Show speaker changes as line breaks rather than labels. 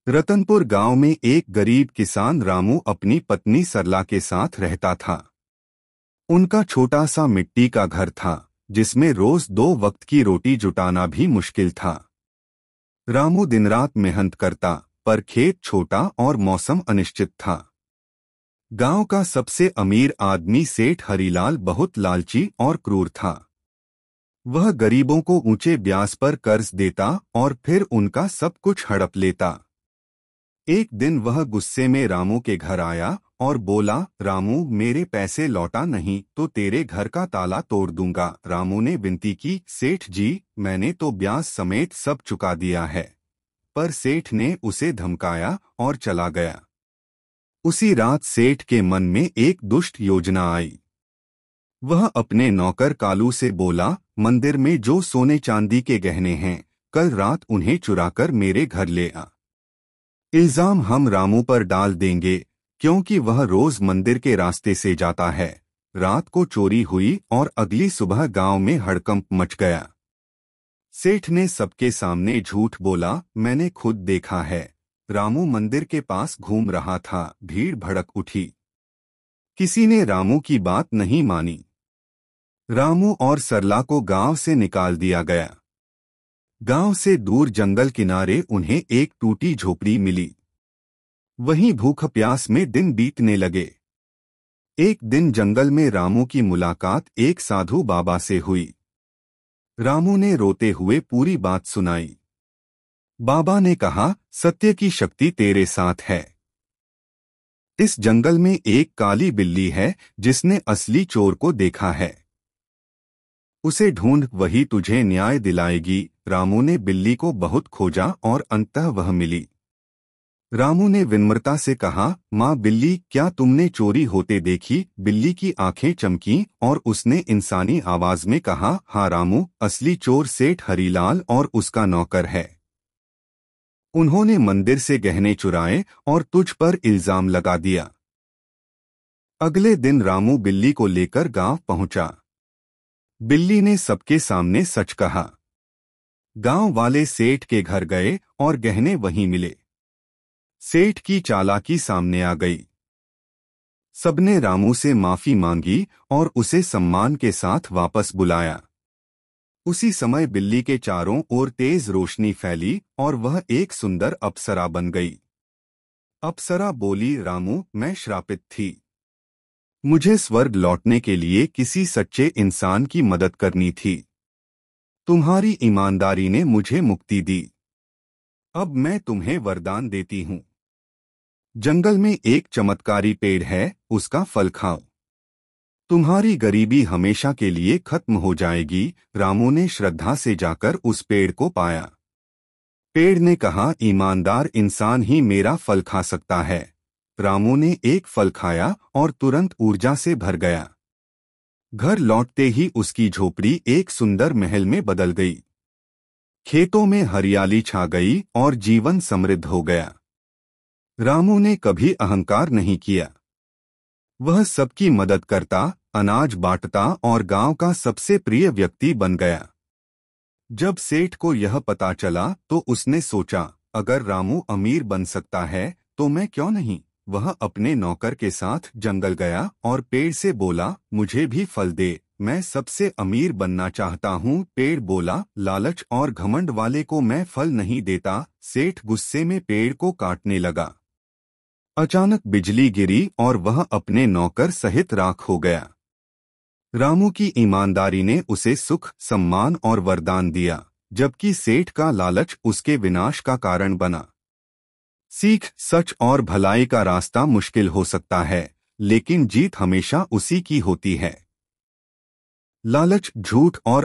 रतनपुर गांव में एक गरीब किसान रामू अपनी पत्नी सरला के साथ रहता था। उनका छोटा सा मिट्टी का घर था, जिसमें रोज 2 वक्त की रोटी जुटाना भी मुश्किल था। रामू दिन रात मेहनत करता, पर खेत छोटा और मौसम अनिश्चित था। गांव का सबसे अमीर आदमी सेठ हरीलाल बहुत लालची और क्रूर था। वह गरीबों को ऊंचे ब्याज पर कर्ज देता और फिर उनका सब कुछ हड़प लेता। एक दिन वह गुस्से में रामू के घर आया और बोला, रामू, मेरे पैसे लौटा नहीं तो तेरे घर का ताला तोड़ दूंगा। रामू ने विनती की, सेठ जी, मैंने तो ब्याज समेत सब चुका दिया है। पर सेठ ने उसे धमकाया और चला गया। उसी रात सेठ के मन में एक दुष्ट योजना आई। वह अपने नौकर कालू से बोला, मंदिर में जो सोने चांदी के गहने हैं, कल रात उन्हें चुराकर मेरे घर ले आ। इल्जाम हम रामू पर डाल देंगे, क्योंकि वह रोज मंदिर के रास्ते से जाता है। रात को चोरी हुई और अगली सुबह गांव में हड़कंप मच गया। सेठ ने सबके सामने झूठ बोला, मैंने खुद देखा है। रामू मंदिर के पास घूम रहा था। भीड़ भड़क उठी। किसी ने रामू की बात नहीं मानी। रामू और सरला को गांव से निकाल दिया गया। गांव से दूर जंगल किनारे उन्हें एक टूटी झोपड़ी मिली। वहीं भूख प्यास में दिन बीतने लगे। एक दिन जंगल में रामू की मुलाकात एक साधु बाबा से हुई। रामू ने रोते हुए पूरी बात सुनाई। बाबा ने कहा, सत्य की शक्ति तेरे साथ है। इस जंगल में एक काली बिल्ली है जिसने असली चोर को देखा है। उसे ढूंढ, वही तुझे न्याय दिलाएगी। रामू ने बिल्ली को बहुत खोजा और अंततः वह मिली। रामू ने विनम्रता से कहा, माँ बिल्ली, क्या तुमने चोरी होते देखी? बिल्ली की आंखें चमकीं और उसने इंसानी आवाज में कहा, हाँ रामू, असली चोर सेठ हरीलाल और उसका नौकर है। उन्होंने मंदिर से गहने चुराए और तुझ पर इल्जाम लगा दिया। अगले दिन रामू बिल्ली को लेकर गांव पहुंचा। बिल्ली ने सबके सामने सच कहा। गांव वाले सेठ के घर गए और गहने वहीं मिले। सेठ की चालाकी सामने आ गई। सबने रामू से माफी मांगी और उसे सम्मान के साथ वापस बुलाया। उसी समय बिल्ली के चारों ओर तेज रोशनी फैली और वह एक सुंदर अप्सरा बन गई। अप्सरा बोली, रामू, मैं श्रापित थी। मुझे स्वर्ग लौटने के लिए किसी सच्चे इंसान की मदद करनी थी। तुम्हारी ईमानदारी ने मुझे मुक्ति दी। अब मैं तुम्हें वरदान देती हूँ। जंगल में एक चमत्कारी पेड़ है, उसका फल खाओ। तुम्हारी गरीबी हमेशा के लिए खत्म हो जाएगी। रामू ने श्रद्धा से जाकर उस पेड़ को पाया। पेड़ ने कहा, ईमानदार इंसान ही मेरा फल खा सकता है। रामू ने एक फल खाया और तुरंत ऊर्जा से भर गया। घर लौटते ही उसकी झोपड़ी एक सुंदर महल में बदल गई। खेतों में हरियाली छा गई और जीवन समृद्ध हो गया। रामू ने कभी अहंकार नहीं किया। वह सबकी मदद करता, अनाज बांटता और गांव का सबसे प्रिय व्यक्ति बन गया। जब सेठ को यह पता चला तो उसने सोचा, अगर रामू अमीर बन सकता है तो मैं क्यों नहीं। वह अपने नौकर के साथ जंगल गया और पेड़ से बोला, मुझे भी फल दे, मैं सबसे अमीर बनना चाहता हूँ। पेड़ बोला, लालच और घमंड वाले को मैं फल नहीं देता। सेठ गुस्से में पेड़ को काटने लगा। अचानक बिजली गिरी और वह अपने नौकर सहित राख हो गया। रामू की ईमानदारी ने उसे सुख, सम्मान और वरदान दिया, जबकि सेठ का लालच उसके विनाश का कारण बना। सीख, सच और भलाई का रास्ता मुश्किल हो सकता है, लेकिन जीत हमेशा उसी की होती है। लालच, झूठ और